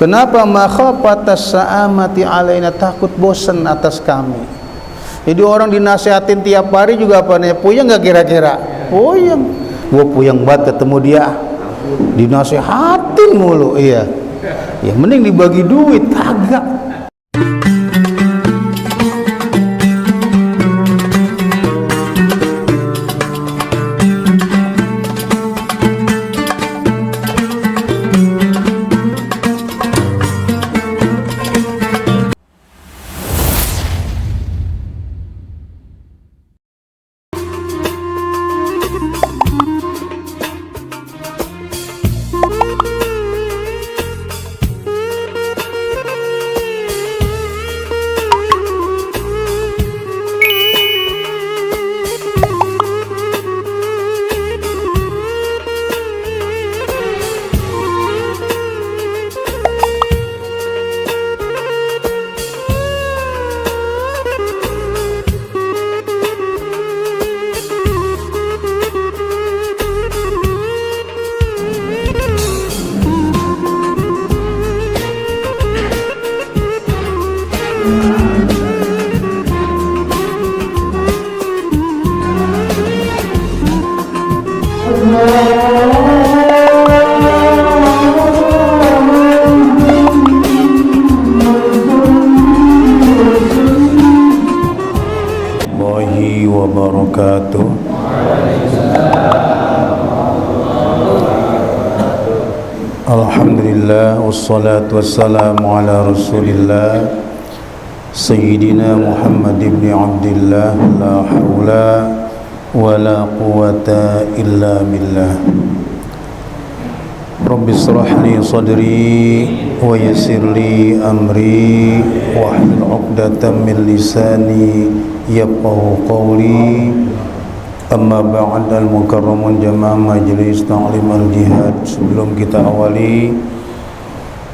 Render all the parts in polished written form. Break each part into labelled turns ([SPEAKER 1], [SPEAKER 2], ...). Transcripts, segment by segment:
[SPEAKER 1] Kenapa? Makhafatas sa'amati alaina, takut bosan atas kami. Jadi orang dinasihatin tiap hari juga apa nih? Puyeng nggak kira-kira? Puyeng. Gua puyeng banget ketemu dia. Dinasihatin mulu, iya. Ya mending dibagi duit, kagak. Wabarakatuh. Alhamdulillah wassalatu wassalamu ala Rasulillah Sayyidina Muhammad ibn Abdillah, la hawla wa la quwata illa billah. Rabbi israh li sadri wa yassir li amri wahlul 'uqdatam min lisani yafqahu qawli. Amma ba'd, al-mukarramun jamaah majlis ta'lim al-jihad. Sebelum kita awali,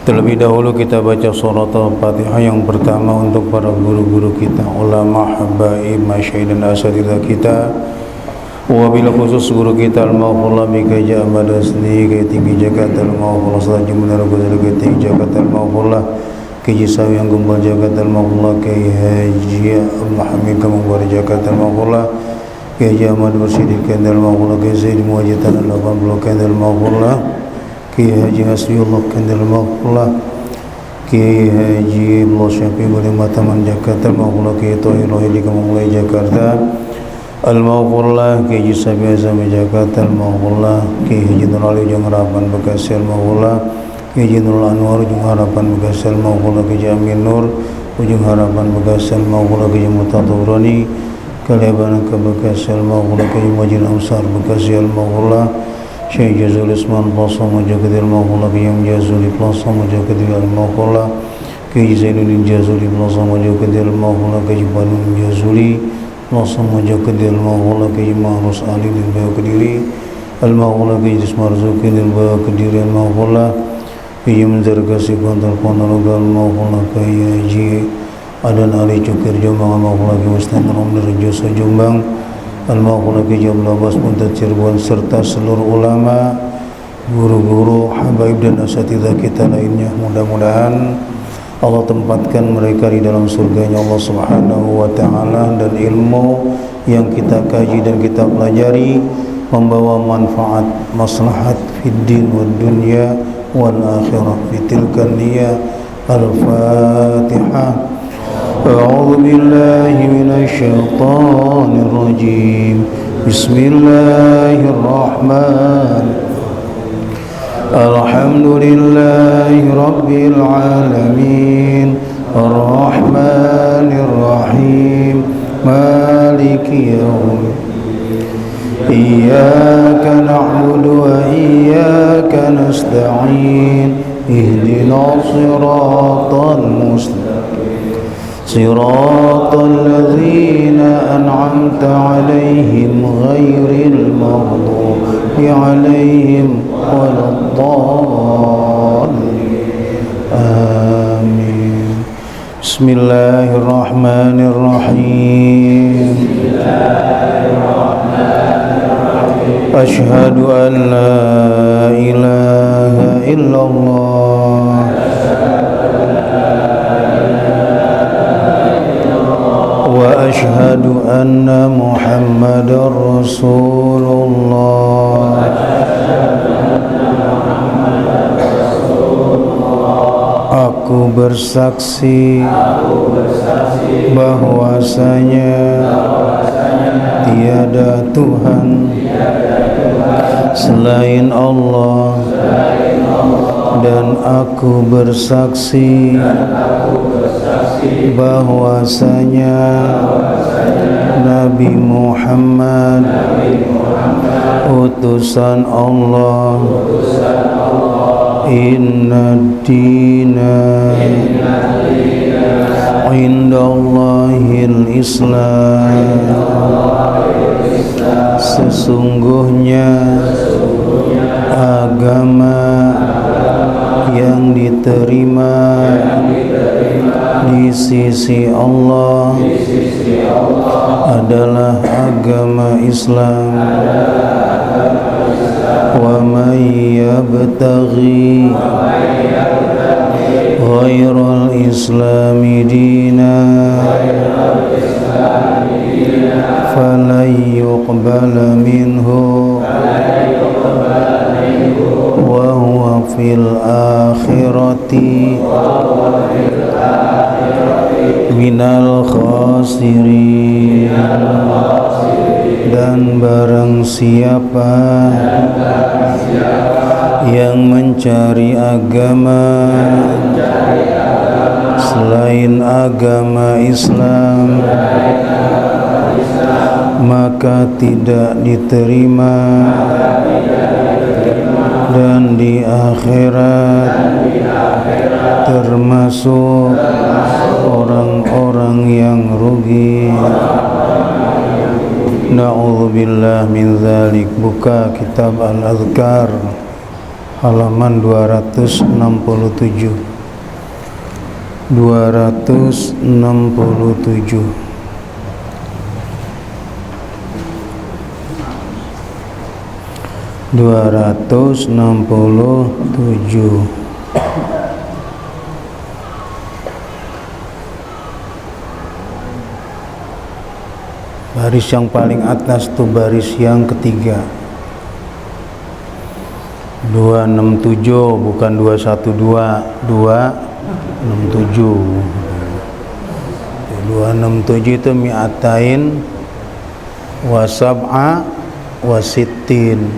[SPEAKER 1] terlebih dahulu kita baca surat al-Fatihah yang pertama untuk para guru-guru kita, ulama, habaib, masyayikh dan asatidzah kita. Wabil khusus guru kita al-Maghfurullah bika Ahmad Asni Kai tinggi Jakarta al-Maghfurullah Saja Benar Guzari Kai tinggi Jakarta al-Maghfurullah Kai Jisawi yang Gumbal Jakarta al-Maghfurullah Kai Haji Allah Hamid Kamungbar Jakarta al-Maghfurullah Kai Haji Ahmad Bersidi Kai al-Maghfurullah Kai Zaid Muwajitan al-80 Kai al-Maghfurullah Kai Haji Hasbiullah Kai al-Maghfurullah Kai Haji Allah Syafi Bali Mataman Jakarta al-Maghfurullah Kai Tohir Rohili Kamungbar Jakarta al-Maghfurullah Ki Haji Sabi Azami Jakarta al-Maghfurullah Ki Haji Nur Ali Ujung Harapan Bekasi al-Maghfurullah Ki Haji Nur Anwar Ujung Harapan Bekasi al-Maghfurullah Ki Haji Amin Nur Ujung Harapan Bekasi al-Maghfurullah Ki Haji Mutadurani Kalebanan ke Bekasi al-Maghfurullah Ki Haji Majid Amsar Bekasi al-Maghfurullah Syekh Jazuli Isman Plaza Mujahidin al-Maghfurullah Ki Haji Jazuli Plaza Mujahidin al-Maghfurullah Ki Haji Zainuddin Jazuli Plaza Mujahidin al-Maghfurullah Ki Haji Banun Jazuli Langsung Mujahidin al-Maghfurullah Ki Haji Mahrus Ali dan Bayu Kediri al-Maghfurullah Ki Haji Marzuki dan Bayu Kediri al-Maghfurullah Ki Haji Menjar Kasih Kuantar Ponorogo al-Maghfurullah Ki Haji Adan Ali Cukir Jombang al-Maghfurullah Ki Mustan Romli Rejoso Jombang al-Maghfurullah Ki Haji Abdul Abbas Punta Cirebon serta seluruh ulama, guru-guru, habaib dan asatidzah kita lainnya. Mudah-mudahan Allah tempatkan mereka di dalam surganya Allah Subhanahu wa ta'ala, dan ilmu yang kita kaji dan kita pelajari membawa manfaat, maslahat fid din wad dunya wal akhirah. Bitilkan niyah. Al-Fatihah. A'udzu billahi minasy syaithanir rajim. Bismillahirrahmanirrahim. Alhamdulillahi Rabbil Alamin, Ar-Rahmanir Rahim, Maliki Yawmiddin. Iyyaka na'budu wa iyyaka nasta'in. Ihdinas siratal mustaqim, siratal ladzina an'amta 'alaihim ghairil maghdubi 'alaihim Amin. Bismillahirrahmanirrahim. Asyhadu an la ilaha illallah Aku bersaksi bahwasanya tiada Tuhan selain Allah, dan aku bersaksi bahwasanya Nabi Muhammad utusan Allah. Inna dina indallahil Islam. Sesungguhnya agama yang diterima di sisi Allah adalah agama Islam. Wa may yabtaghi ghairal islami dinan falan yuqbala minhu wa huwa fil akhirati minal khasirin. Dan barang siapa yang mencari agama selain agama Islam, maka tidak diterima dan di akhirat termasuk orang-orang yang rugi. Na'udzubillah min dzalik. Buka kitab Al-Adhkar halaman 267. 267. Baris yang paling atas tuh baris yang ketiga. 267 bukan 212, 267. 267 itu mi'atain wa sab'a wa sittin.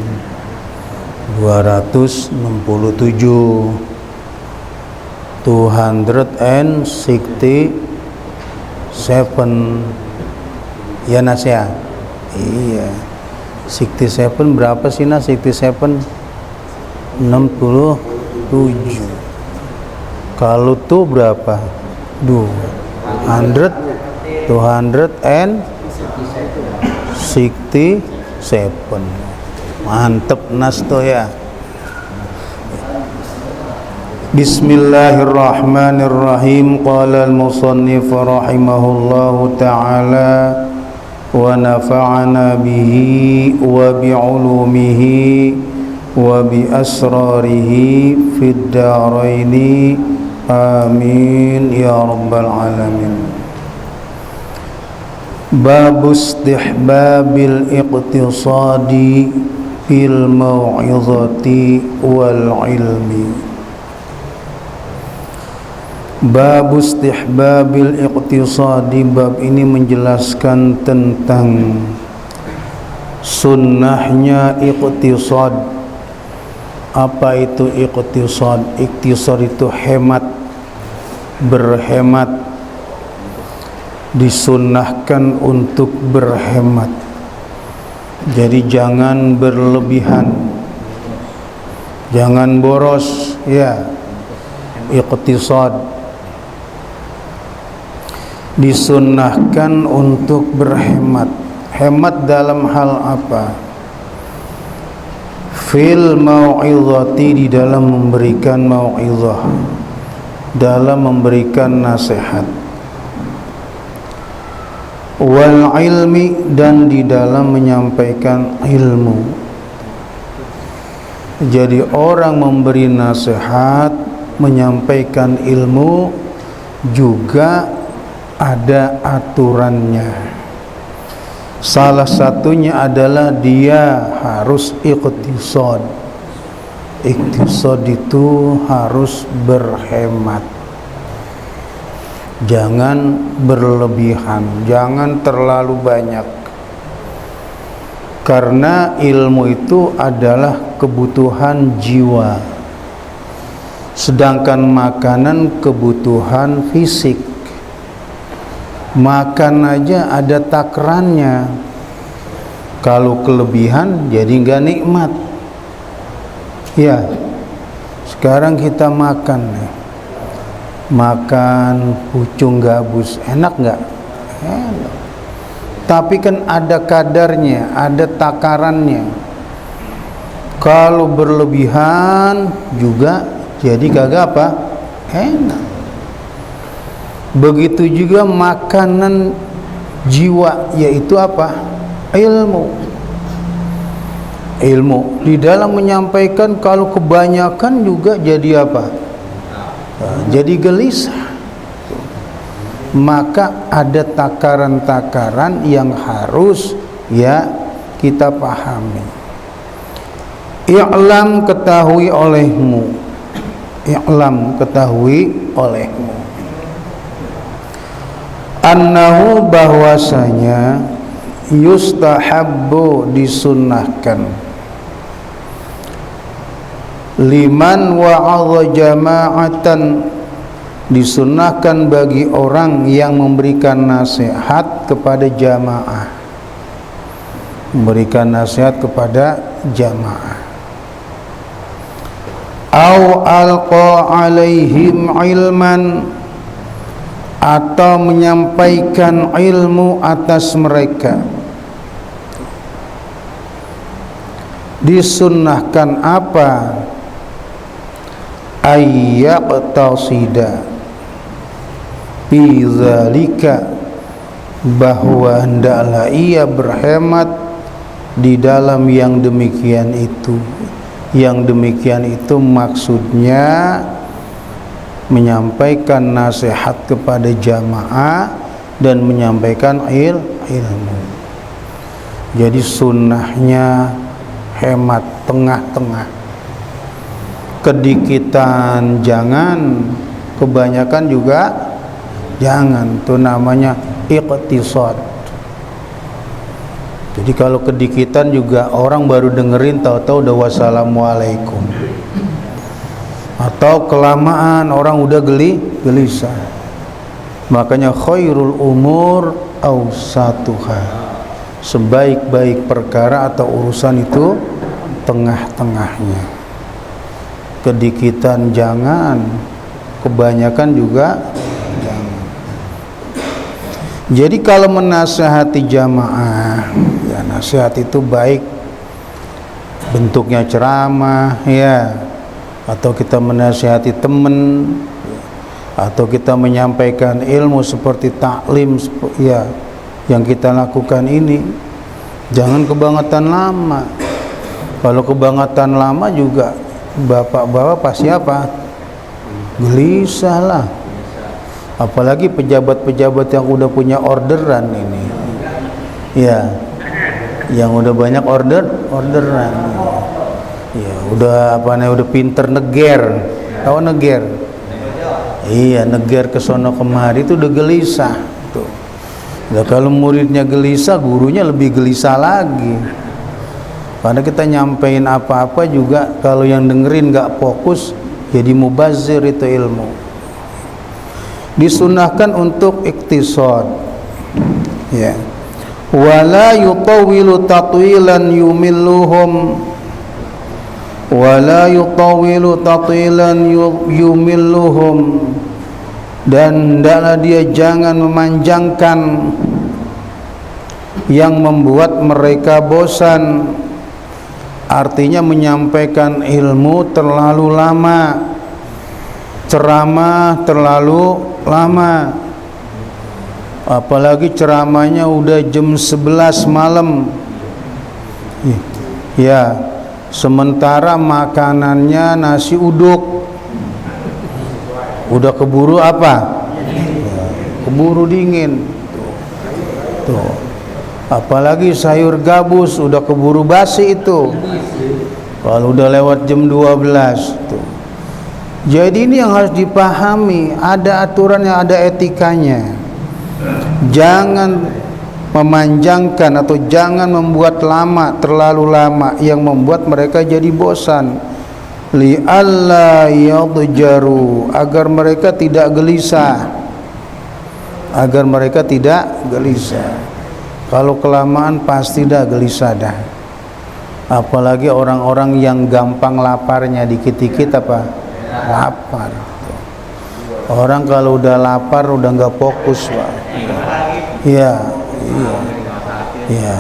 [SPEAKER 1] 267. 267. Ya Nas ya? Iya. 67 berapa sih Nas? 67 67. Kalau tuh berapa? 267. Mantep Nas tuh ya. Bismillahirrahmanirrahim. Qala al-musannif rahimahullahu ta'ala wa nafa'ana bihi wa bi'ulumihi wa bi asrarihi fid daraini amin ya rabbal alamin. Babu istihbabil iqtisadi bil mau'izati wal ilmi. Bab istihbabil iqtisadi. Bab ini menjelaskan tentang sunnahnya iqtisad. Apa itu iqtisad? Iqtisad itu hemat, berhemat. Disunnahkan untuk berhemat. Jadi jangan berlebihan, jangan boros ya. Iqtisad disunnahkan untuk berhemat. Hemat dalam hal apa? Fil mau'izati, di dalam memberikan mau'izah, dalam memberikan nasihat. Wal ilmi, dan di dalam menyampaikan ilmu. Jadi orang memberi nasihat, menyampaikan ilmu juga ada aturannya. Salah satunya adalah dia harus iqtisad. Iqtisad itu harus berhemat. Jangan berlebihan, jangan terlalu banyak. Karena ilmu itu adalah kebutuhan jiwa, sedangkan makanan kebutuhan fisik. Makan aja ada takarannya. Kalau kelebihan jadi nggak nikmat. Ya, sekarang kita makan nih. Makan pucung gabus, enak nggak? Enak. Tapi kan ada kadarnya, ada takarannya. Kalau berlebihan juga jadi kagak apa? Enak. Begitu juga makanan jiwa, yaitu apa? Ilmu. Ilmu di dalam menyampaikan, kalau kebanyakan juga jadi apa? Jadi gelisah. Maka ada takaran-takaran yang harus ya kita pahami. I'lam, ketahui olehmu. I'lam, ketahui olehmu. Annahu, bahwasanya, yustahabbu, disunnahkan, liman wa'adha jama'atan, disunnahkan bagi orang yang memberikan nasihat kepada jamaah, memberikan nasihat kepada jamaah. Au alqa alaihim ilman, atau menyampaikan ilmu atas mereka. Disunnahkan apa? Ayyaqtasida bizalika, bahwa hendaklah ia berhemat di dalam yang demikian itu. Yang demikian itu maksudnya menyampaikan nasihat kepada jamaah dan menyampaikan ilmu. Jadi sunnahnya hemat, tengah-tengah. Kedikitan jangan, kebanyakan juga jangan. Itu namanya iqtisad. Jadi kalau kedikitan juga orang baru dengerin tahu-tahu udah wassalamualaikum. Atau kelamaan orang udah gelisah. Makanya khairul umur awsatuha, sebaik-baik perkara atau urusan itu tengah-tengahnya. Kedikitan jangan, kebanyakan juga jangan. Jadi kalau menasihati jamaah, ya nasihat itu baik bentuknya ceramah, ya, atau kita menasihati teman, atau kita menyampaikan ilmu seperti taklim, ya, yang kita lakukan ini. Jangan kebangetan lama. Kalau kebangetan lama juga bapak-bapak pasti apa? Gelisah lah. Apalagi pejabat-pejabat yang udah punya orderan ini, ya, yang udah banyak orderan, ya, udah apa namanya, udah pinter neger, tahu neger? Iya, neger ke sono kemari itu udah gelisah tuh. Nah, kalau muridnya gelisah, gurunya lebih gelisah lagi. Karena kita nyampein apa-apa juga kalau yang dengerin nggak fokus, jadi mubazir itu ilmu. Disunahkan untuk iktisad, ya. Wala yutawwilu tatwilan yumilluhum, wala yutawwilu tatwilan yumilluhum, dan hendaklah dia jangan memanjangkan yang membuat mereka bosan. Artinya menyampaikan ilmu terlalu lama, ceramah terlalu lama, apalagi ceramahnya udah jam 11 malam, ya, sementara makanannya nasi uduk, udah keburu apa? Keburu dingin tuh. Apalagi sayur gabus udah keburu basi itu. Kalau udah lewat jam 12 tuh. Jadi ini yang harus dipahami, ada aturannya, ada etikanya. Jangan memanjangkan atau jangan membuat lama, terlalu lama yang membuat mereka jadi bosan. Li'alla yadjaru, agar mereka tidak gelisah. Agar mereka tidak gelisah. Kalau kelamaan pasti dah gelisah dah. Apalagi orang-orang yang gampang laparnya, dikit-dikit apa? Lapar. Orang kalau udah lapar udah nggak fokus, Pak. Iya, iya, iya.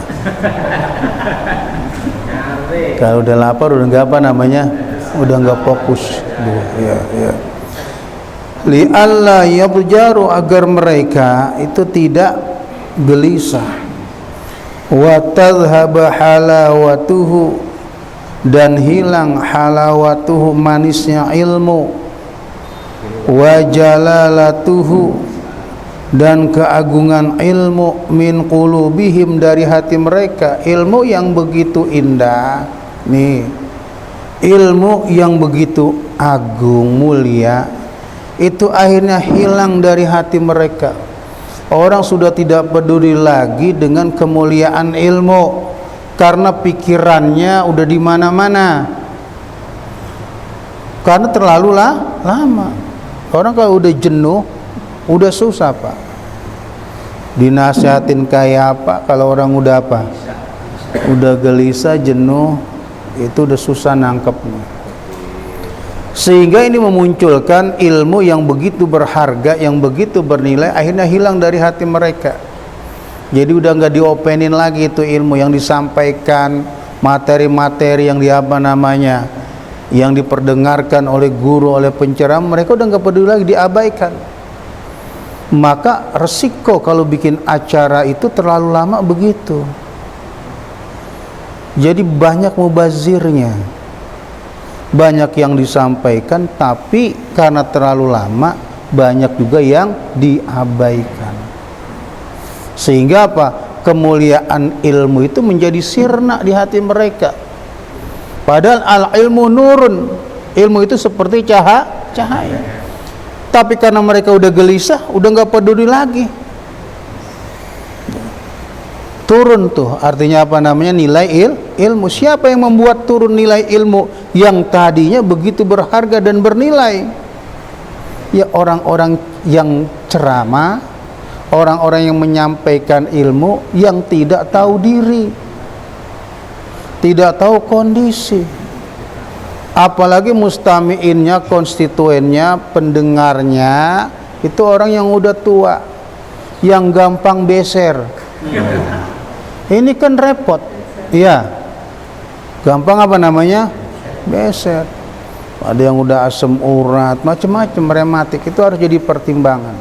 [SPEAKER 1] Kalau udah lapar udah nggak apa namanya, udah nggak fokus. Iya, iya. Li'alla yadjaru, agar mereka itu tidak gelisah. Wa tadhhaba halawatuhu, dan hilang halawatuhu, manisnya ilmu. Wa jalalatuhu, dan keagungan ilmu, min qulubihim, dari hati mereka. Ilmu yang begitu indah nih, ilmu yang begitu agung mulia, itu akhirnya hilang dari hati mereka. Orang sudah tidak peduli lagi dengan kemuliaan ilmu karena pikirannya udah di mana-mana. Karena terlalu lama. Orang kalau udah jenuh, udah susah, Pak. Dinasihatin kayak apa kalau orang udah apa? Udah gelisah, jenuh, itu udah susah nangkepnya. Sehingga ini memunculkan ilmu yang begitu berharga, yang begitu bernilai, akhirnya hilang dari hati mereka. Jadi udah nggak diopenin lagi itu ilmu yang disampaikan, materi-materi yang yang diperdengarkan oleh guru, oleh penceramah, mereka udah nggak peduli lagi, diabaikan. Maka resiko kalau bikin acara itu terlalu lama begitu. Jadi banyak mubazirnya, banyak yang disampaikan, tapi karena terlalu lama banyak juga yang diabaikan. Sehingga apa? Kemuliaan ilmu itu menjadi sirna di hati mereka. Padahal al-ilmu nurun, ilmu itu seperti cahaya. Tapi karena mereka udah gelisah, udah nggak peduli lagi. Turun tuh, artinya apa namanya? Nilai ilmu. Siapa yang membuat turun nilai ilmu yang tadinya begitu berharga dan bernilai? Ya orang-orang yang ceramah, orang-orang yang menyampaikan ilmu yang tidak tahu diri, tidak tahu kondisi. Apalagi mustami'innya, konstituennya, pendengarnya itu orang yang udah tua, yang gampang beser. Ini kan repot, iya. Gampang apa namanya? Beser. Ada yang udah asam urat, macam-macam, rematik, itu harus jadi pertimbangan.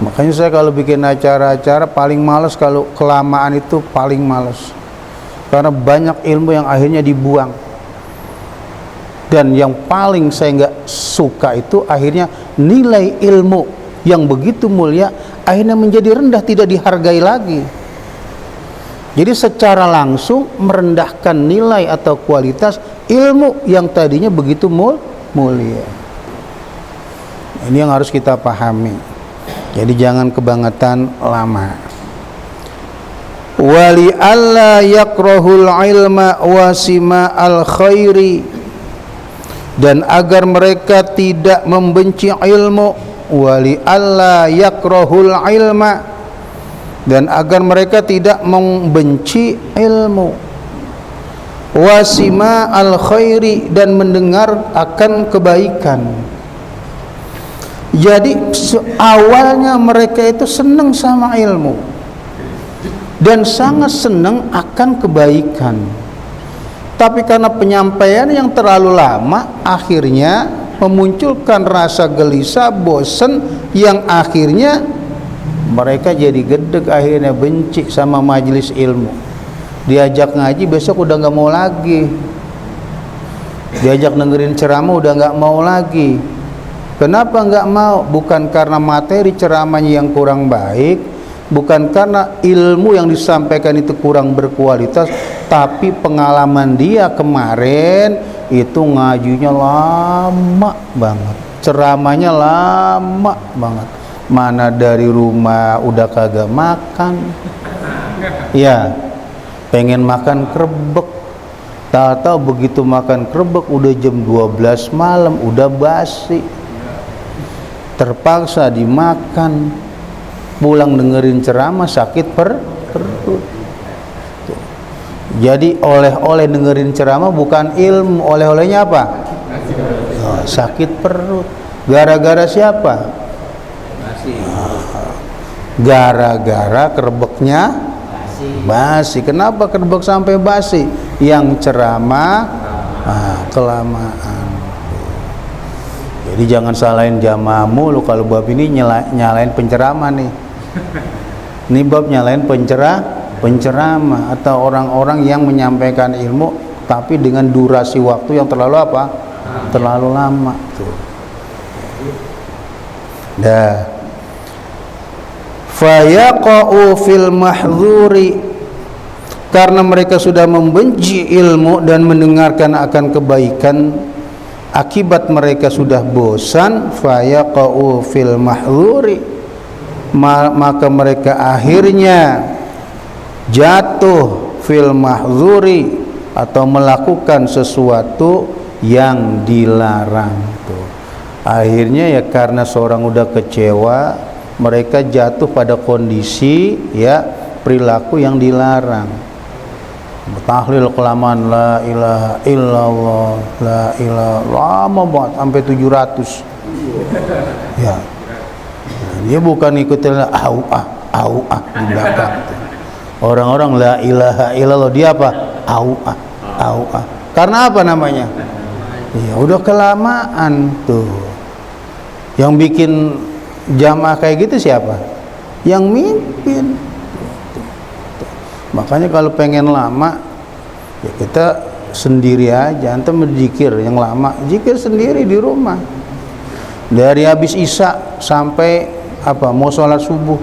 [SPEAKER 1] Makanya saya kalau bikin acara-acara paling males kalau kelamaan, itu paling males. Karena banyak ilmu yang akhirnya dibuang. Dan yang paling saya nggak suka itu akhirnya nilai ilmu yang begitu mulia akhirnya menjadi rendah, tidak dihargai lagi. Jadi secara langsung merendahkan nilai atau kualitas ilmu yang tadinya begitu mulia. Ini yang harus kita pahami. Jadi jangan kebangetan lama. Wali alla yakrahul ilma wasima al khairi, dan agar mereka tidak membenci ilmu. Wali alla yakrahul ilma, dan agar mereka tidak membenci ilmu. Wasima al khairi, dan mendengar akan kebaikan. Jadi awalnya mereka itu senang sama ilmu dan sangat senang akan kebaikan. Tapi karena penyampaian yang terlalu lama, akhirnya memunculkan rasa gelisah, bosan, yang akhirnya mereka jadi gedeg, akhirnya benci sama majelis ilmu. Diajak ngaji besok udah nggak mau lagi, diajak dengerin ceramah udah nggak mau lagi. Kenapa nggak mau? Bukan karena materi ceramahnya yang kurang baik, bukan karena ilmu yang disampaikan itu kurang berkualitas, tapi pengalaman dia kemarin itu ngajinya lama banget, ceramahnya lama banget. Mana dari rumah udah kagak makan, ya pengen makan kerebek, tahu-tahu begitu makan kerebek udah jam 12 malam, udah basi, terpaksa dimakan. Pulang dengerin ceramah sakit perut. Jadi oleh-oleh dengerin ceramah bukan ilmu, oleh-olehnya apa? Sakit perut. Gara-gara siapa? Gara-gara kerebeknya basi. Kenapa kerebek sampai basi? Yang ceramah kelamaan. Jadi jangan salahin jamaah mulu kalau bab ini nyalain penceramah nih. Ini bab nyalain penceramah atau orang-orang yang menyampaikan ilmu tapi dengan durasi waktu yang terlalu apa? Terlalu lama tuh. Dah. Fayaqa'u fil mahdzuri, karena mereka sudah membenci ilmu dan mendengarkan akan kebaikan, akibat mereka sudah bosan. Fayaqa'u fil mahdzuri, maka mereka akhirnya jatuh fil mahdzuri atau melakukan sesuatu yang dilarang tuh. Akhirnya ya karena seorang udah kecewa, mereka jatuh pada kondisi ya perilaku yang dilarang. Tahlil kelamaan la ilaha illallah, la ilaha, lama banget sampai 700. Ya. Dia bukan ikutin auah di belakang. Orang-orang la ilaha illallah, dia apa? Auah. Karena apa namanya? Ya udah kelamaan tuh. Yang bikin jamaah kayak gitu siapa? Yang mimpin. Makanya kalau pengen lama ya kita sendiri aja. Antum berzikir yang lama, zikir sendiri di rumah. Dari habis isya sampai mau sholat subuh.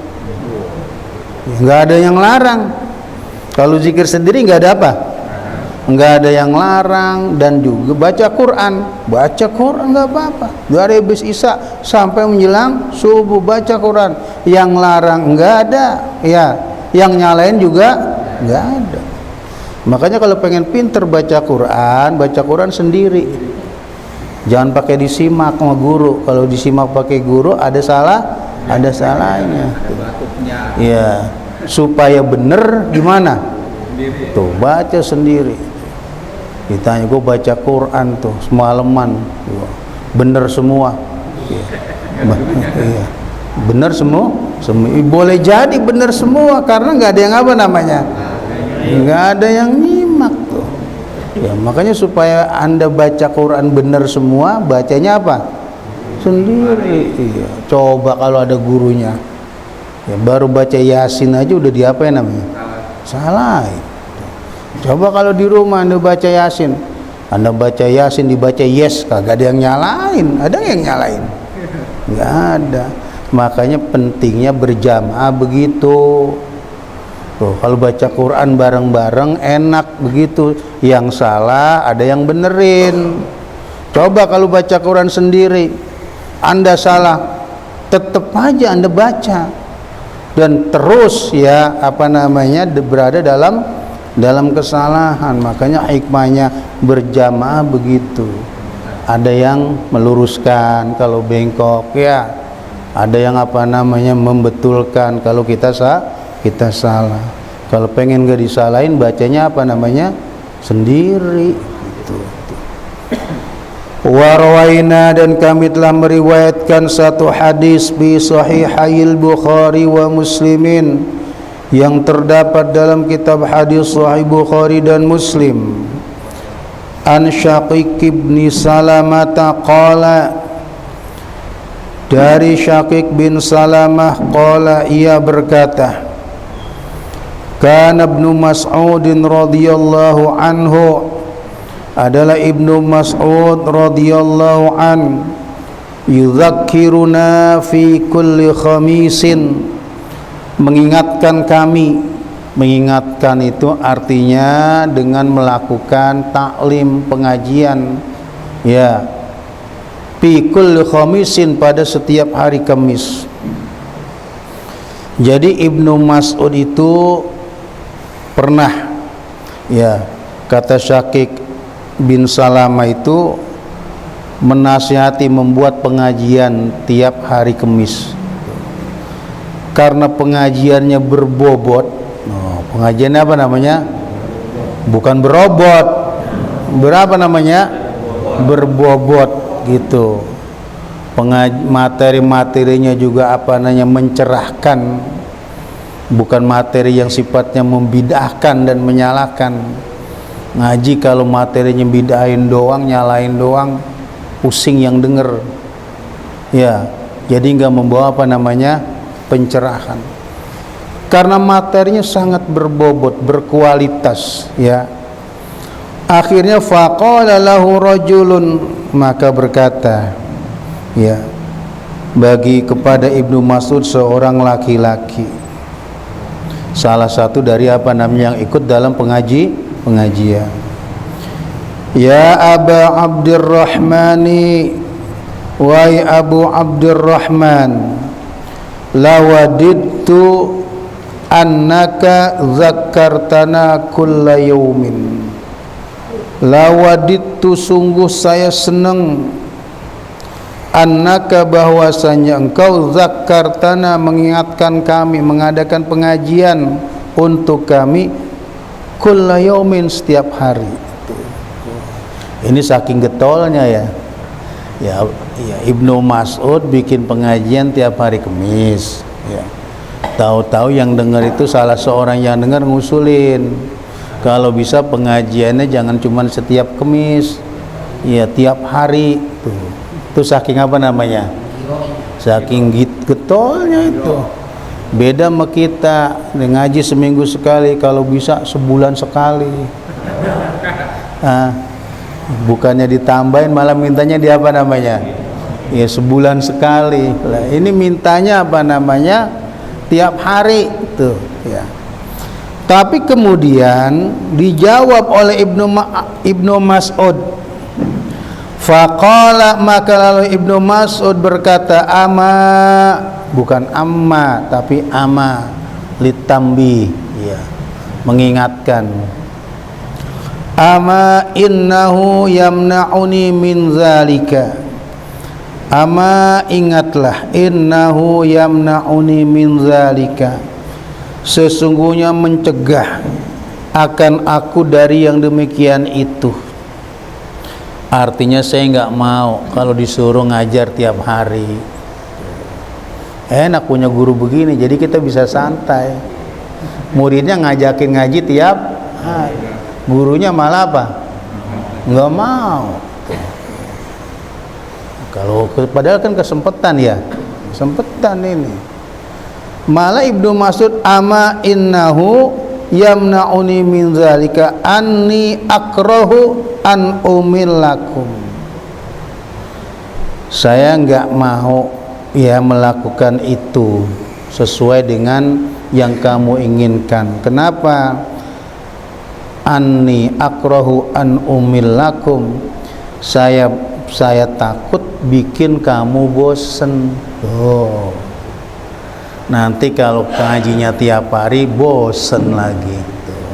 [SPEAKER 1] Nggak ada yang larang. Kalau zikir sendiri nggak ada apa? Nggak ada yang larang. Dan juga baca Quran nggak apa-apa. Dari habis isya sampai menjelang subuh baca Quran. Yang larang nggak ada, ya. Yang nyalain juga nggak ada. Makanya kalau pengen pinter baca Quran sendiri. Jangan pakai disimak sama guru. Kalau disimak pakai guru ada salahnya. Ya, supaya bener gimana? Tuh baca sendiri. Ditanya, gue baca Quran tuh semalaman, bener semua. Iya. Bener semua. Boleh jadi bener semua karena nggak ada yang apa namanya, nggak ada yang nyimak tuh. Ya makanya supaya anda baca Quran bener semua, bacanya apa? Sendiri. Iya. Coba kalau ada gurunya, ya baru baca Yasin aja udah diapain namanya? Salah. Coba kalau di rumah anda baca Yasin, dibaca yes, kagak ada yang nyalain. Ada yang nyalain? Nggak ada. Makanya pentingnya berjamaah begitu. Tuh, kalau baca Quran bareng-bareng enak begitu. Yang salah ada yang benerin. Coba kalau baca Quran sendiri, anda salah, tetap aja anda baca dan terus ya berada dalam kesalahan. Makanya hikmahnya berjamaah begitu. Ada yang meluruskan kalau bengkok, ya. Ada yang membetulkan kalau kita salah. Kalau pengen gak disalahin, bacanya sendiri gitu. Warwaina, dan kami telah meriwayatkan satu hadis bi sahihayil Bukhari wa Muslimin, yang terdapat dalam kitab hadis Sahih Bukhari dan Muslim. An Syaqiq bin Salamah qala, dari Syaqiq bin Salamah qala, ia berkata, kana Ibnu Mas'ud radhiyallahu anhu, adalah Ibnu Mas'ud radhiyallahu an, yudzakkiruna fi kulli khamisin, mengingatkan kami Mengingatkan itu artinya dengan melakukan taklim, pengajian, ya, fi kulli khamisin, pada setiap hari Kamis. Jadi Ibnu Mas'ud itu pernah, ya, kata Syakik bin Salama itu menasihati membuat pengajian tiap hari Kamis. Karena pengajiannya berbobot. Pengajian apa namanya? Bukan berobot. Berapa namanya? Berbobot gitu. Materi-materinya juga apa namanya, mencerahkan. Bukan materi yang sifatnya membidahkan dan menyalahkan. Ngaji kalau materinya bidahin doang, nyalain doang, pusing yang denger. Ya, jadi nggak membawa apa namanya, pencerahan. Karena materinya sangat berbobot, berkualitas, ya. Akhirnya faqala lahu rajulun, maka berkata, ya, bagi kepada Ibnu Mas'ud seorang laki-laki, salah satu dari apa namanya yang ikut dalam pengajian. Ya Aba Abdurrahmani, wahai Abu Abdurrahman, lawadidtu annaka zakartana kulla yaumin. Lawadittu, sungguh saya senang, annaka, bahwasanya engkau, zakartana, mengingatkan kami, mengadakan pengajian untuk kami, kulla yaumin, setiap hari. Ini saking getolnya, ya. Ya, Ibnu Mas'ud bikin pengajian tiap hari Kamis, ya. Tahu-tahu yang dengar itu salah seorang yang dengar ngusulin, kalau bisa pengajiannya jangan cuma setiap Kamis, ya, tiap hari. Itu saking apa namanya? Saking getolnya itu. Beda sama kita, ngaji seminggu sekali, kalau bisa sebulan sekali. Bukannya ditambahin, malah mintanya di apa namanya? Ya, sebulan sekali. Lah, ini mintanya apa namanya? Tiap hari tuh, ya. Tapi kemudian dijawab oleh Ibnu Mas'ud. Faqala, maka lalu Ibnu Mas'ud berkata, ama, bukan amma tapi ama, litambi, ya, mengingatkan. Ama innahu yamna'uni min zalika. Ama, ingatlah, innahu yamna'uni min zalika, sesungguhnya mencegah akan aku dari yang demikian itu. Artinya saya nggak mau kalau disuruh ngajar tiap hari. Enak punya guru begini, jadi kita bisa santai. Muridnya ngajakin ngaji tiap hari, gurunya malah apa? Nggak mau. Kalau padahal kan kesempatan, ya, kesempatan ini. Malah Ibnu Mas'ud, ama innahu yamna'uni min zalika anni akrahu an umillakum. Saya enggak mau, ya, melakukan itu sesuai dengan yang kamu inginkan. Kenapa? Anni akrahu an umillakum. Saya takut bikin kamu bosen. Nanti kalau ngajinya tiap hari bosen lagi tuh.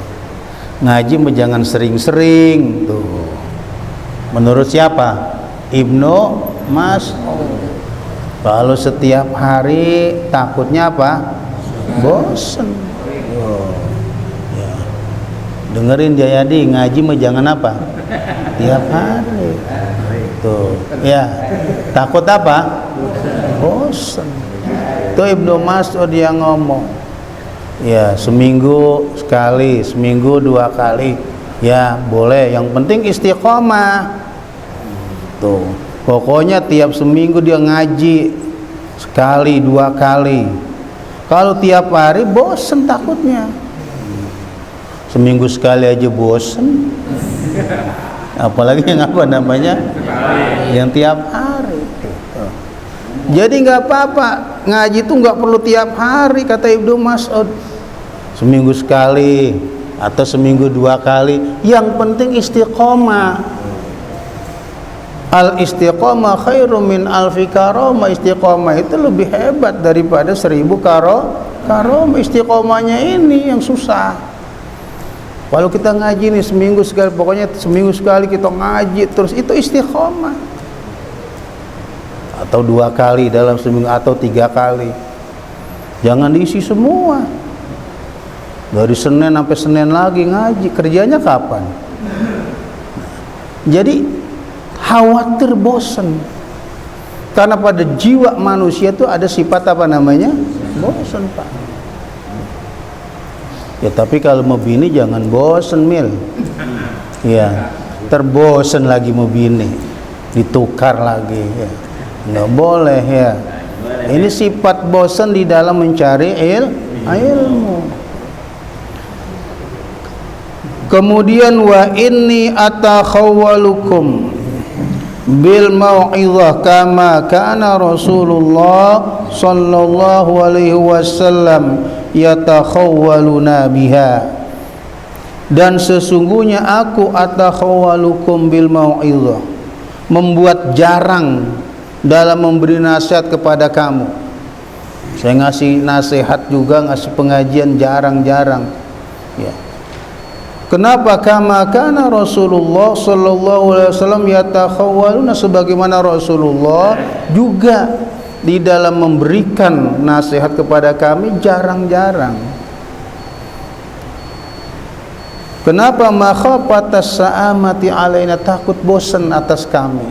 [SPEAKER 1] Ngaji jangan sering-sering tuh. Menurut siapa? Ibnu Mas'ud. Kalau setiap hari takutnya apa? Bosen. Ya. Dengerin Jayadi, ngaji jangan apa? Tiap hari. Tuh, ya. Takut apa? Bosen. Itu Ibnu Mas'ud yang ngomong. Ya, seminggu sekali, seminggu 2 kali, ya boleh. Yang penting istiqomah. Tuh, pokoknya tiap seminggu dia ngaji sekali 2 kali. Kalau tiap hari bosen takutnya. Seminggu sekali aja bosen. Apalagi yang apa namanya? Yang tiap hari. Jadi nggak apa-apa, ngaji itu nggak perlu tiap hari, kata Ibnu Mas'ud. seminggu sekali atau seminggu 2 kali, yang penting istiqomah. Al istiqomah khairum min alfi karomah. Istiqomah itu lebih hebat daripada 1000 karomah. Istiqomahnya ini yang susah. Kalau kita ngaji nih seminggu sekali, pokoknya seminggu sekali kita ngaji terus, itu istiqomah. Atau 2 kali dalam seminggu atau 3 kali. Jangan diisi semua. Dari Senin sampai Senin lagi ngaji, kerjanya kapan? Jadi khawatir bosan. Karena pada jiwa manusia itu ada sifat apa namanya? Bosan, Pak. Ya tapi kalau mau bini jangan bosan, Mil. Ya, terbosan lagi mau bini, ditukar lagi ya. Nggak boleh ya. Ini sifat bosan di dalam mencari ilmu. Kemudian wa inni atakhawwalukum bil mau'izah kama kana Rasulullah sallallahu alaihi wasallam yatakhawwaluna biha. Dan sesungguhnya aku atakhawwalukum bil mau'izah, membuat jarang dalam memberi nasihat kepada kamu. Saya ngasih nasihat juga, ngasih pengajian jarang-jarang ya. Kenapa? Kama kana Rasulullah sallallahu alaihi wasallam yatakhawwaluna, sebagaimana Rasulullah juga di dalam memberikan nasihat kepada kami jarang-jarang. Kenapa? Makhafatas sa'amati alaina, takut bosan atas kami.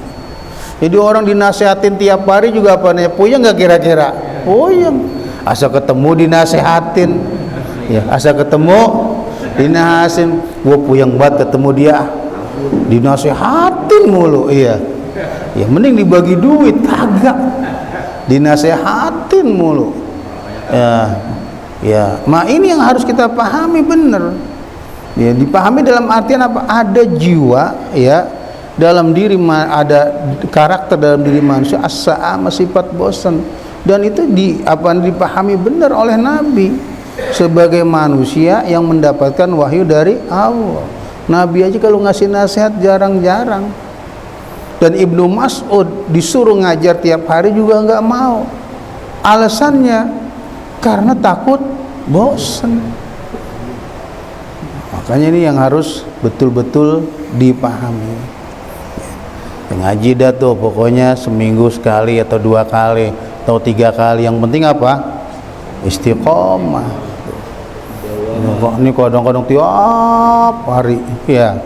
[SPEAKER 1] Jadi orang dinasihatin tiap hari juga apa nih? Puyeng nggak kira-kira? Puyeng. Asal ketemu dinasehatin, ya asal ketemu dinasin, gua puyeng banget ketemu dia, dinasehatin mulu, iya, ya mending dibagi duit, kagak, dinasehatin mulu, ya, ini yang harus kita pahami bener, ya dipahami dalam artian apa? Ada jiwa, ya, dalam diri ada karakter dalam diri manusia as-sa'amah, sifat bosan, dan itu dipahami benar oleh Nabi. Sebagai manusia yang mendapatkan wahyu dari Allah, Nabi aja kalau ngasih nasihat jarang-jarang. Dan Ibnu Mas'ud disuruh ngajar tiap hari juga nggak mau. Alasannya karena takut bosan. Makanya ini yang harus betul-betul dipahami. Ngaji dah tuh pokoknya seminggu sekali atau 2 kali atau 3 kali. Yang penting apa? Istiqomah. Ini kadang-kadang tiap hari ya.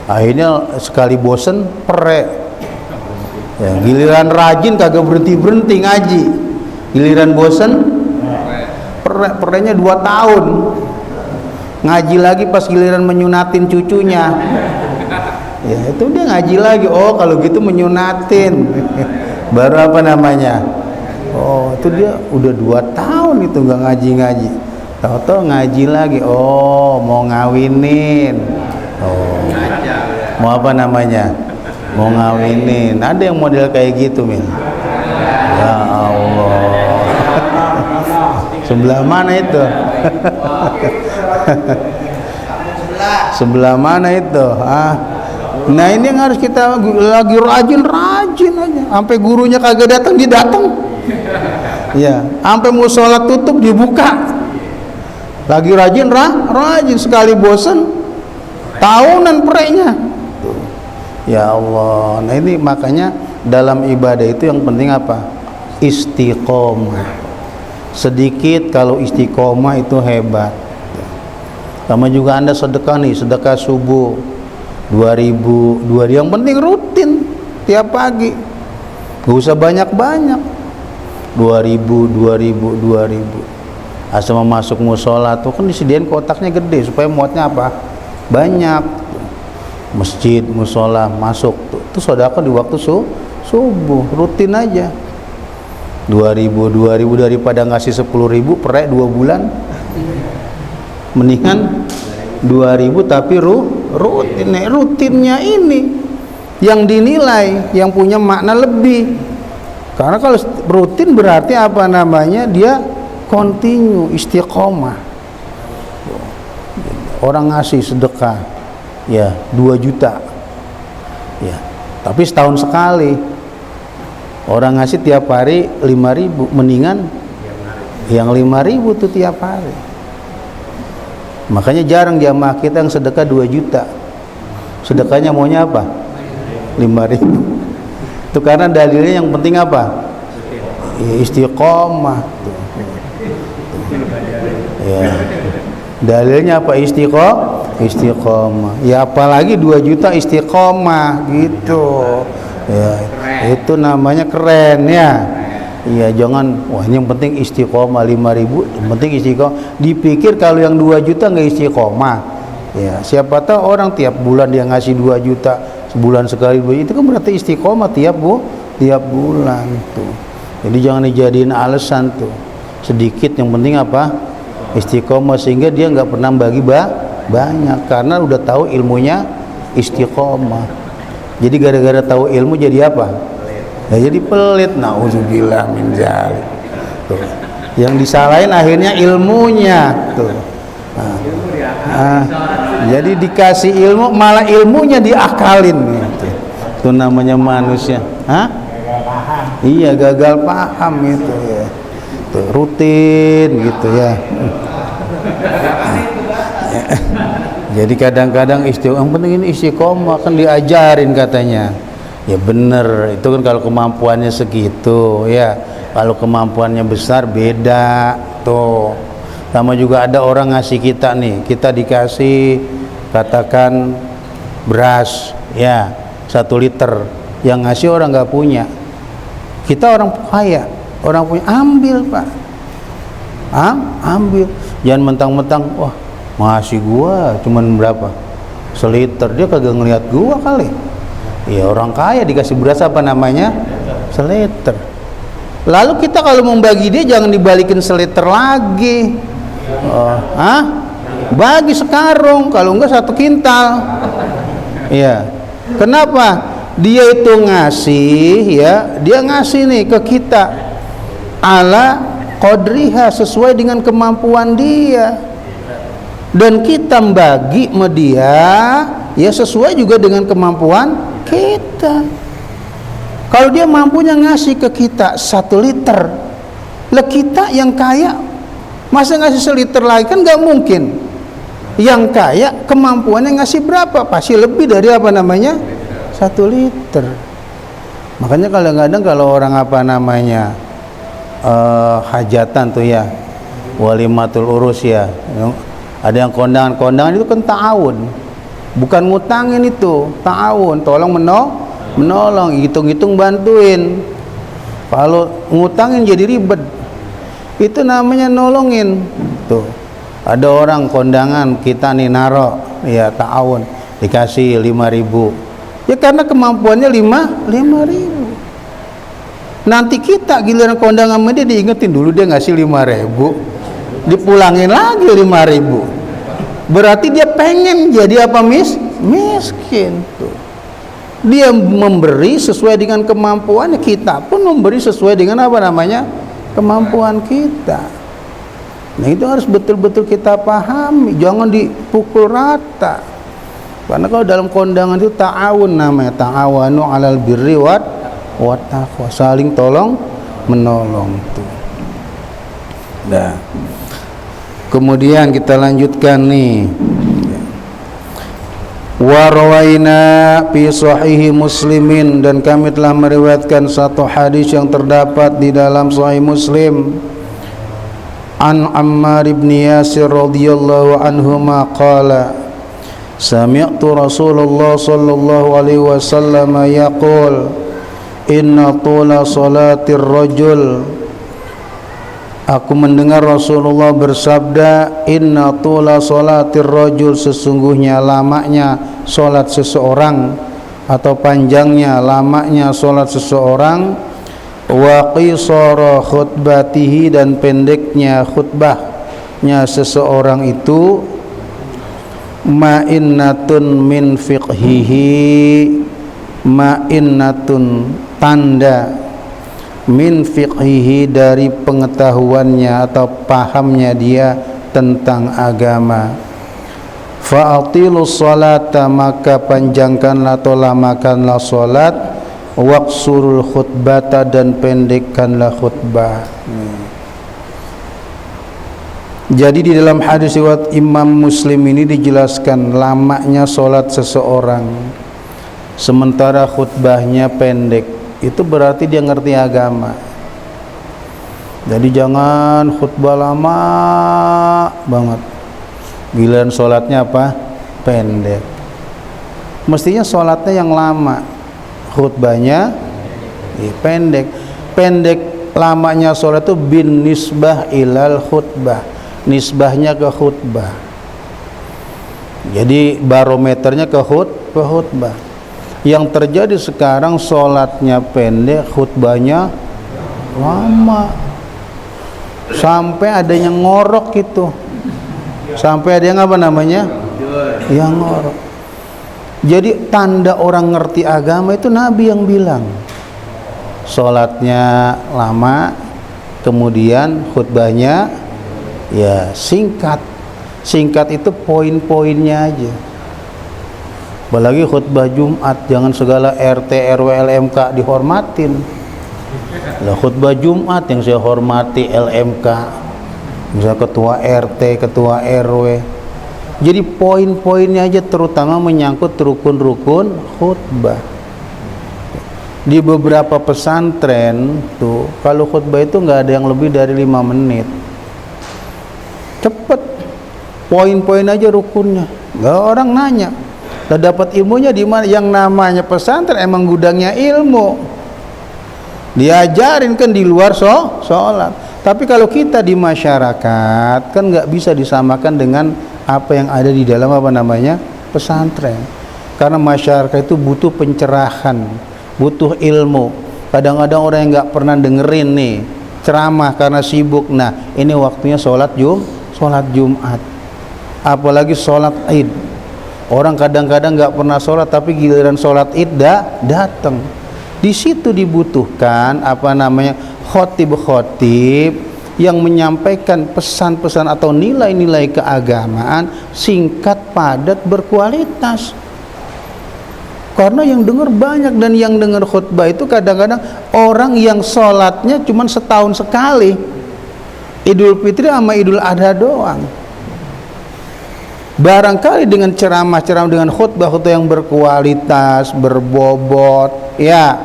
[SPEAKER 1] Akhirnya sekali bosen perek ya, giliran rajin kagak berhenti ngaji, giliran bosen pereknya 2 tahun ngaji lagi, pas giliran menyunatin cucunya ya itu dia ngaji lagi. Oh kalau gitu menyunatin baru apa namanya, oh itu dia udah 2 tahun itu nggak ngaji-ngaji, tahu-tahu ngaji lagi. Oh mau ngawinin, oh mau apa namanya, mau ngawinin. Ada yang model kayak gitu, Min. Ya Allah. Sebelah mana itu? Sebelah mana itu? Nah ini yang harus kita lagi rajin aja, sampai gurunya kagak datang dia datang. Ya, sampai mau sholat tutup dibuka. Lagi rajin sekali bosan tahunan perenya. Ya Allah. Nah ini makanya dalam ibadah itu yang penting apa? Istiqomah. Sedikit kalau istiqomah itu hebat. Sama juga Anda sedekah nih, sedekah subuh 2000, yang penting rutin tiap pagi. Gak usah banyak-banyak. 2000. Asal masuk musola tuh kan disediain kotaknya gede supaya muatnya apa? Banyak. Masjid, musola masuk tuh sedekah di waktu subuh, rutin aja. 2000 daripada ngasih 10.000 per 2 bulan. Mendingan 2000 tapi rutinnya ini yang dinilai, yang punya makna lebih. Karena kalau rutin berarti apa namanya? Dia continue, istiqomah. orang ngasih sedekah ya 2 juta ya, tapi setahun sekali. Orang ngasih tiap hari 5.000, mendingan yang 5.000 tuh tiap hari. Makanya jarang jamaah kita yang sedekah 2 juta. Sedekahnya maunya apa? 5.000. Itu karena dalilnya yang penting apa? Istiqomah. Ya. Dalilnya apa? Istiqomah. Ya apalagi 2 juta istiqomah gitu. Ya, itu namanya keren ya. Iya, jangan wah yang penting istiqomah 5.000, yang penting istiqomah. Dipikir kalau yang 2 juta nggak istiqomah. Ya, siapa tahu orang tiap bulan dia ngasih 2 juta, sebulan sekali 2 juta, itu kan berarti istiqomah tiap bulan tuh. Jadi jangan dijadiin alasan tuh. Sedikit yang penting apa? Istiqomah, sehingga dia nggak pernah bagi banyak karena udah tahu ilmunya istiqomah. Jadi gara-gara tahu ilmu jadi apa? Ya jadi pelit. Nauzubillah min dzalik. Tuh. Yang disalahin akhirnya ilmunya tuh. Jadi dikasih ilmu malah ilmunya diakalin gitu. Itu namanya manusia. Iya, gagal paham itu ya. Tuh, rutin gitu ya. Jadi kadang-kadang yang penting ini istiqomah kan diajarin katanya. Ya bener, itu kan kalau kemampuannya segitu ya. Kalau kemampuannya besar beda tuh. Sama juga ada orang ngasih kita nih, kita dikasih katakan beras ya 1 liter, yang ngasih orang nggak punya. Kita orang kaya, orang punya, ambil Pak, ambil. Jangan mentang-mentang wah ngasih gua cuman berapa 1 liter, dia kagak ngeliat gua kali. Ya orang kaya dikasih beras apa namanya 1 liter. Lalu kita kalau membagi dia jangan dibalikin 1 liter lagi. Bagi sekarung, kalau enggak 1 kintal. Iya. Kenapa? Dia itu ngasih ya, dia ngasih nih ke kita ala qadriha, sesuai dengan kemampuan dia. Dan kita bagi sama dia ya sesuai juga dengan kemampuan kita. Kalau dia mampunya ngasih ke kita 1 liter, lah kita yang kaya masa ngasih 1 liter lagi kan nggak mungkin. Yang kaya kemampuannya ngasih berapa? Pasti lebih dari apa namanya 1 liter. Makanya kadang-kadang kalau orang apa namanya hajatan tuh ya, walimatul urus ya, ada yang kondangan itu kan ta'awun, bukan ngutangin, itu ta'awun, tolong menolong, hitung-hitung bantuin. Kalau ngutangin jadi ribet. Itu namanya nolongin. Tuh. Ada orang kondangan kita nih naro ya ta'awun, dikasih 5.000. Ya karena kemampuannya 5.000. Nanti kita giliran kondangan dia diingetin dulu dia ngasih 5.000, dipulangin lagi 5.000. Berarti dia pengen jadi apa miskin tuh. Dia memberi sesuai dengan kemampuannya, kita pun memberi sesuai dengan apa namanya kemampuan kita. Nah itu harus betul-betul kita pahami, jangan dipukul rata. Karena kalau dalam kondangan itu ta'awun namanya, ta'awanu 'alal birri wat taqwa, saling tolong menolong tuh. Nah, kemudian kita lanjutkan nih. Wa rawaina fi sahihi Muslimin, dan kami telah meriwayatkan satu hadis yang terdapat di dalam Sahih Muslim, an Ammar ibn Yasir radhiyallahu anhuma qala sami'tu Rasulullah sallallahu alaihi wasallam yaqul inna tula salatir rajul, aku mendengar Rasulullah bersabda, inna tula salatir rajul, sesungguhnya lamanya salat seseorang atau panjangnya lamanya salat seseorang, wa qisara khutbatihi, dan pendeknya khutbahnya seseorang itu, ma'innatun min fiqhihi, ma'innatun tanda, min fiqhihi dari pengetahuannya atau pahamnya dia tentang agama, fa'atilus sholata, maka panjangkanlah atau lamakanlah salat, waqsurul khutbata, dan pendekkanlah khutbah. Jadi di dalam hadis riwayat Imam Muslim ini dijelaskan lamanya salat seseorang sementara khutbahnya pendek. Itu berarti dia ngerti agama. Jadi jangan khutbah lama banget, giliran sholatnya apa? Pendek. Mestinya sholatnya yang lama, khutbahnya pendek. Pendek lamanya sholat itu bin nisbah ilal khutbah, nisbahnya ke khutbah. Jadi barometernya ke khutbah. Yang terjadi sekarang sholatnya pendek, khutbahnya lama, sampai ada yang ngorok gitu, sampai ada yang apa namanya, yang ngorok. Jadi tanda orang ngerti agama itu Nabi yang bilang, sholatnya lama, kemudian khutbahnya ya singkat. Singkat itu poin-poinnya aja. Apalagi khutbah Jumat, jangan segala RT, RW, LMK dihormatin. Lah khutbah Jumat yang saya hormati LMK, misalnya ketua RT, ketua RW. Jadi poin-poinnya aja, terutama menyangkut rukun-rukun khutbah. Di beberapa pesantren tuh kalau khutbah itu nggak ada yang lebih dari 5 menit. Cepet, poin-poin aja rukunnya. Nggak orang nanya, udah dapat ilmunya di mana? Yang namanya pesantren emang gudangnya ilmu. Diajarin kan di luar sholat. Tapi kalau kita di masyarakat kan nggak bisa disamakan dengan apa yang ada di dalam apa namanya pesantren. Karena masyarakat itu butuh pencerahan, butuh ilmu. Kadang-kadang orang yang nggak pernah dengerin nih ceramah karena sibuk. Nah ini waktunya sholat Jumat, apalagi sholat Id. Orang kadang-kadang nggak pernah sholat, tapi giliran sholat Id datang. Di situ dibutuhkan apa namanya khotib-khotib yang menyampaikan pesan-pesan atau nilai-nilai keagamaan singkat, padat, berkualitas. Karena yang dengar banyak, dan yang dengar khutbah itu kadang-kadang orang yang sholatnya cuma setahun sekali, Idul Fitri sama Idul Adha doang. Barangkali dengan ceramah-ceramah, dengan khutbah-khutbah yang berkualitas, berbobot, ya,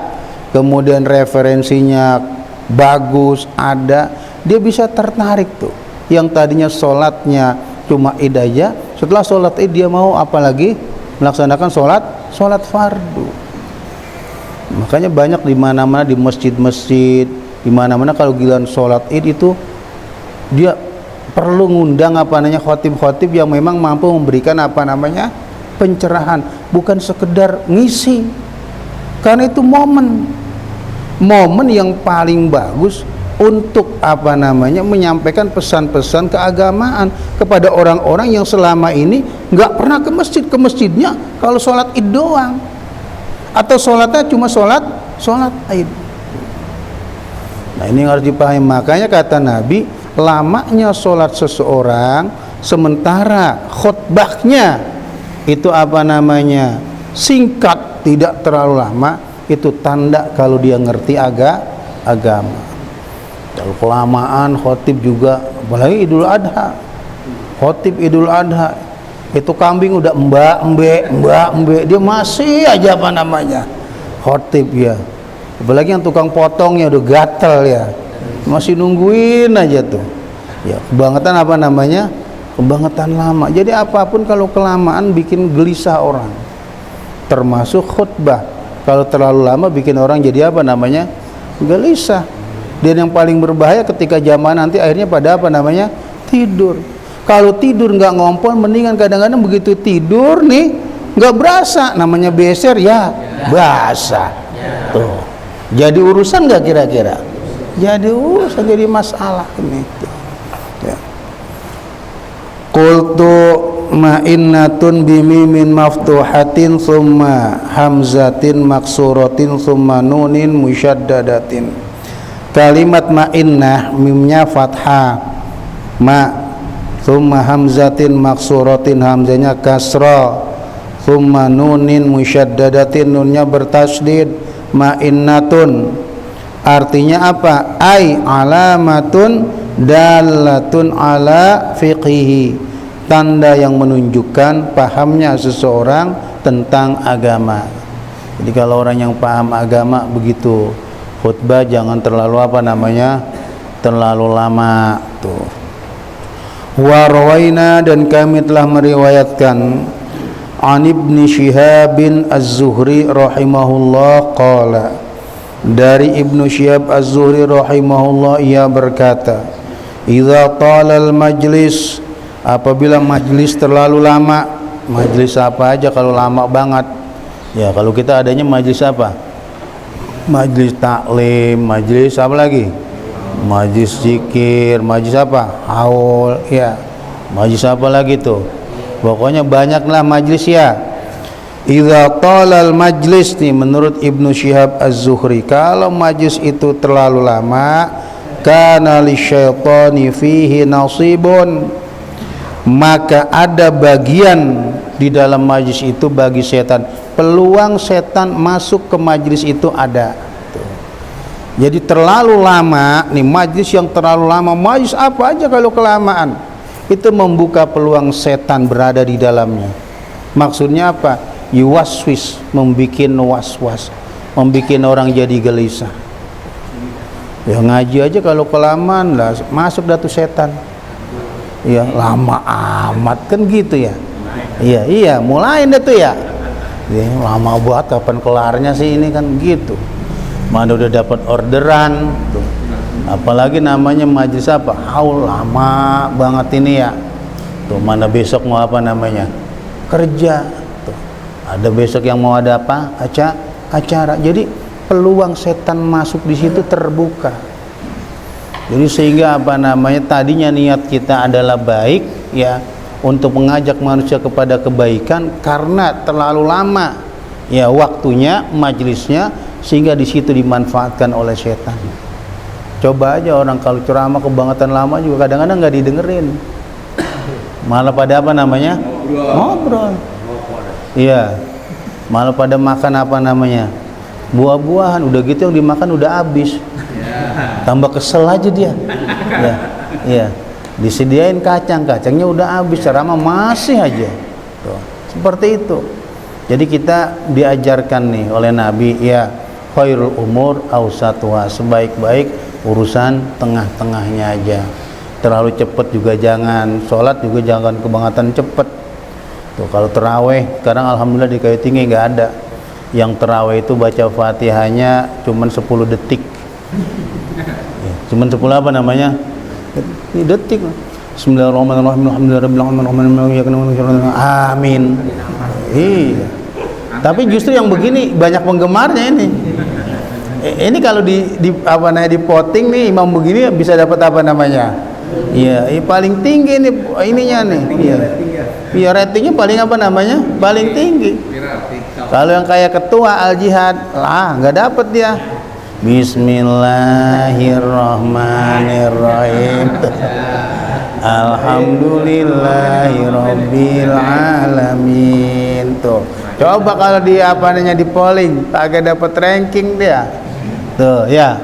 [SPEAKER 1] kemudian referensinya bagus, ada, dia bisa tertarik tuh. Yang tadinya sholatnya cuma id aja, setelah sholat id dia mau apalagi melaksanakan sholat fardu. Makanya banyak di mana-mana, di masjid-masjid, di mana-mana kalau giliran sholat id itu dia perlu ngundang apa namanya khotib-khotib yang memang mampu memberikan apa namanya pencerahan, bukan sekedar ngisi. Karena itu momen yang paling bagus untuk apa namanya menyampaikan pesan-pesan keagamaan kepada orang-orang yang selama ini nggak pernah ke masjid. Ke masjidnya kalau sholat id doang, atau sholatnya cuma sholat id. Nah ini harus dipahami. Makanya kata Nabi, lamanya sholat seseorang sementara khutbahnya itu apa namanya singkat, tidak terlalu lama, itu tanda kalau dia ngerti agama. Kalau kelamaan khotib juga, apalagi Idul Adha, khotib Idul Adha itu kambing udah mbak, dia masih aja apa namanya khotib ya. Apalagi yang tukang potongnya udah gatel ya, masih nungguin aja tuh ya. Kebangetan apa namanya, kebangetan lama. Jadi apapun kalau kelamaan bikin gelisah orang, termasuk khutbah. Kalau terlalu lama bikin orang jadi apa namanya gelisah. Dan yang paling berbahaya ketika jamaah nanti akhirnya pada apa namanya tidur. Kalau tidur nggak ngompol, mendingan kadang-kadang begitu tidur nih nggak berasa, namanya beser ya basah tuh. Jadi urusan nggak kira-kira? Jadi urusan, jadi masalah ini. Ya. Qultu ma'innatun bimimin maftuhatin summa hamzatin maksuratin summa nunin musyaddadatin. Kalimat ma'innah, mimnya fathah, ma thumma hamzatin maksuratin, hamzanya kasra, thumma nunin musyaddadatin, nunnya bertasdid, ma'innatun. Artinya apa? Ai alamatun dalatun ala fiqhihi, tanda yang menunjukkan pahamnya seseorang tentang agama. Jadi kalau orang yang paham agama begitu khutbah jangan terlalu terlalu lama tuh. Wa rawaina, dan kami telah meriwayatkan, an Ibnu Syihab Az-Zuhri rahimahullah qala, dari Ibnu Syihab Az-Zuhri rahimahullah ia berkata, idza talal majlis, apabila majlis terlalu lama. Majlis apa aja kalau lama banget ya, kalau kita adanya majlis apa? Majlis taklim, majlis apa lagi? Majlis zikir, majlis apa? Haul, ya. Majlis apa lagi tuh? Pokoknya banyaklah majlis ya. Idza talal majlis nih, menurut Ibnu Syihab Az-Zuhri, kalau majlis itu terlalu lama, kana lisyaitani fihi nasibun, maka ada bagian di dalam majlis itu bagi setan. Peluang setan masuk ke majlis itu ada. Jadi terlalu lama nih, majlis yang terlalu lama, majlis apa aja kalau kelamaan, itu membuka peluang setan berada di dalamnya. Maksudnya apa? Yuwaswis, membikin was-was, membikin orang jadi gelisah. Ya ngaji aja kalau kelamaan lah masuk dah tuh setan. Ya lama amat kan gitu ya. Iya mulain dah tuh ya. Ya lama buat kapan kelarnya sih ini kan gitu. Mana udah dapat orderan tuh. Apalagi namanya majlis apa? Haul, lama banget ini ya. Tuh mana besok mau apa namanya? Kerja. Tuh. Ada besok yang mau ada apa? Acara. Jadi peluang setan masuk di situ terbuka. Jadi sehingga apa namanya, tadinya niat kita adalah baik ya, untuk mengajak manusia kepada kebaikan, karena terlalu lama ya waktunya, majlisnya, sehingga di situ dimanfaatkan oleh setan. Coba aja orang kalau ceramah kebangetan lama juga kadang-kadang nggak didengerin, malah pada apa namanya, ngobrol. Iya, malah pada makan apa namanya, buah-buahan, udah gitu yang dimakan udah habis, tambah kesel aja dia. Ya, disediain kacangnya udah habis, ceramah masih aja. Tuh, seperti itu. Jadi kita diajarkan nih oleh Nabi, ya khairul umur awsatuha, sebaik-baik urusan tengah-tengahnya aja. Terlalu cepet juga jangan, sholat juga jangan kebangetan cepet. Tuh kalau terawih sekarang alhamdulillah di Kayu Tinggi nggak ada yang terawih itu baca Fatihahnya cuman 10 detik. Cuman 10 apa namanya? Detik. Bismillahirrahmanirrahim. Alhamdulillahirabbil alamin. Amin. Iya. Tapi justru yang begini banyak penggemarnya ini. Ini kalau di apa namanya, di voting nih, imam begini bisa dapat apa namanya? Iya, paling tinggi nih ininya nih. Iya. Iya, ratingnya paling apa namanya? Paling tinggi. Kalau yang kayak ketua Al Jihad, lah nggak dapat dia. Bismillahirrahmanirrahim. Alhamdulillahirabbil alamin. Tuh. Coba kalau di apa namanya, di polling agak dapat ranking dia. Tuh, ya.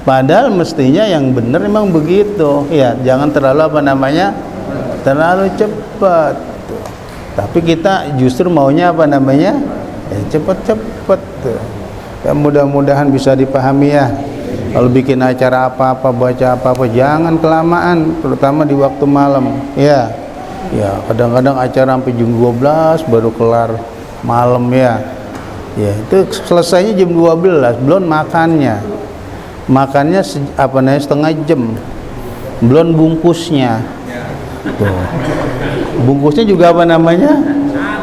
[SPEAKER 1] Padahal mestinya yang benar memang begitu. Ya, jangan terlalu apa namanya? Terlalu cepat. Tuh. Tapi kita justru maunya apa namanya? Ya, cepat-cepat tuh. Ya, mudah-mudahan bisa dipahami ya. Kalau bikin acara apa-apa, baca apa-apa, jangan kelamaan, terutama di waktu malam. Ya, kadang-kadang acara sampai jam 12 baru kelar malam ya. Ya, itu selesainya jam 12, belum makannya. Makannya apa namanya, setengah jam. Belum bungkusnya. Tuh. Bungkusnya juga apa namanya?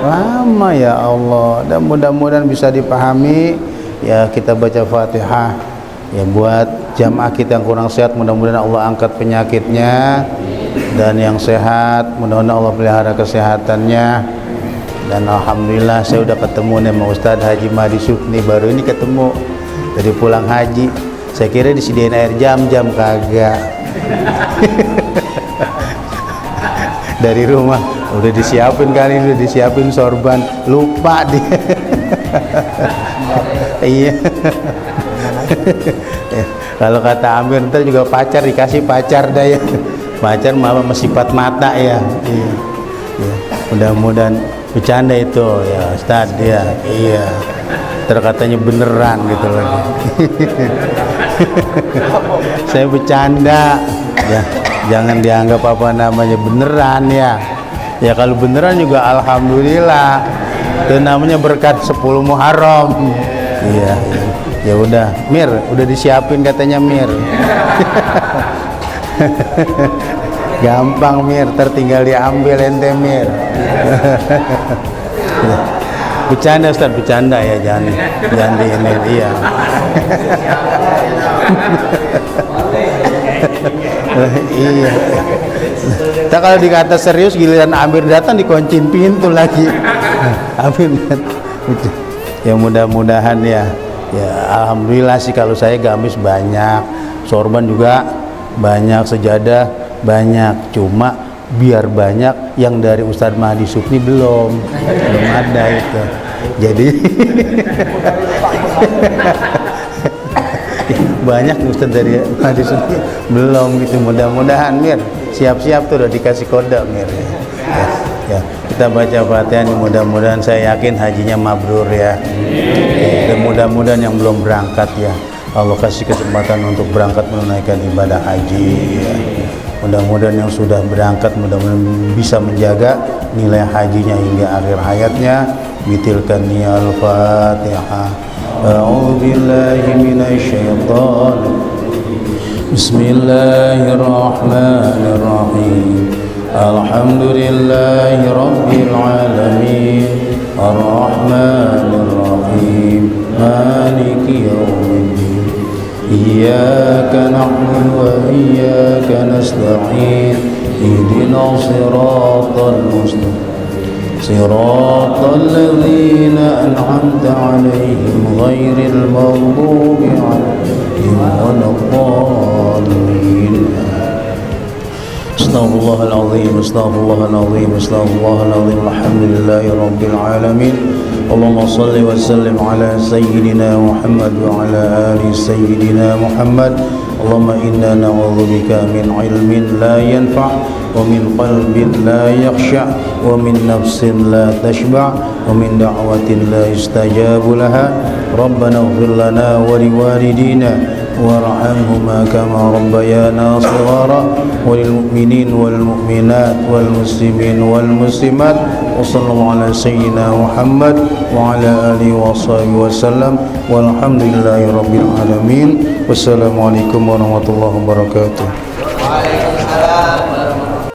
[SPEAKER 1] Lama ya Allah. Dan mudah-mudahan bisa dipahami. Ya, kita baca Fatihah ya buat jamaah kita yang kurang sehat, mudah-mudahan Allah angkat penyakitnya, dan yang sehat mudah-mudahan Allah pelihara kesehatannya. Dan alhamdulillah saya udah ketemu nih sama Ustadz Haji Mahdi Sukni, baru ini ketemu dari pulang haji. Saya kira disediain air jam-jam, kagak. dari rumah udah disiapin kali, udah disiapin sorban, lupa dia. Iya. Kalau kata Amir ntar juga pacar dikasih pacar dah ya. Pacar malah sifat mata ya. Iya. Ya. Mudah-mudahan bercanda itu ya Ustaz ya. Iya. Terkatanya beneran gitu lagi. Saya bercanda ya, jangan dianggap apa namanya beneran ya. Ya kalau beneran juga alhamdulillah, itu namanya berkat 10 Muharram. Iya, ya udah Mir, udah disiapin katanya Mir. Gampang Mir, tertinggal diambil ente Mir. Bercanda Ustaz, bercanda ya, jangan di ini iya. Iya. Kita kalau dikata serius giliran Amir datang dikuncin pintu lagi. Amir ya mudah-mudahan ya. Ya alhamdulillah sih kalau saya gamis banyak, sorban juga banyak, sejadah banyak. Cuma biar banyak yang dari Ustadz Mahdi Supni belum ada itu. Jadi banyak Ustadz dari Mahdi Supni belum gitu. Mudah-mudahan Mir siap-siap tuh udah dikasih kode Mir ya. Kita baca Fatihah, mudah-mudahan saya yakin hajinya mabrur ya. Dan mudah-mudahan yang belum berangkat ya Allah kasih kesempatan untuk berangkat menunaikan ibadah haji ya. Mudah-mudahan yang sudah berangkat mudah-mudahan bisa menjaga nilai hajinya hingga akhir hayatnya. Bitilkan ya Al-Fatihah. A'udzubillahi minasyaitonir. Bismillahirrahmanirrahim. Alhamdulillahi rabbil alamin. Ar-Rahmanir Rahim. Maliki yaumiddin. Iyyaka na'budu wa iyyaka nasta'in. Ihdinas siratal mustaqim. Siratal ladzina an'amta 'alaihim ghairil maghdubi 'alaihim waladdallin. Astaghfirullahaladzim, astaghfirullahaladzim, astaghfirullahaladzim. Alhamdulillahi rabbil alamin. Allahumma salli wa sallim ala sayyidina Muhammad wa ala ali sayyidina Muhammad. Allahumma inna na'udzubika min ilmin la yanfa' wa min qalbin la yakhsha' wa min nafsin la tashba' wa min da'watin la yustajabu laha. Rabbana ighfir lana wa liwalidina warhamhuma kama rabbayana shighara walil mu'minin wal mu'minat wal muslimin wal muslimat. Wa sallallahu ala sayyidina Muhammad wa ala alihi wa sahbihi wasallam walhamdulillahi rabbil alamin. Wassalamualaikum warahmatullahi wabarakatuh.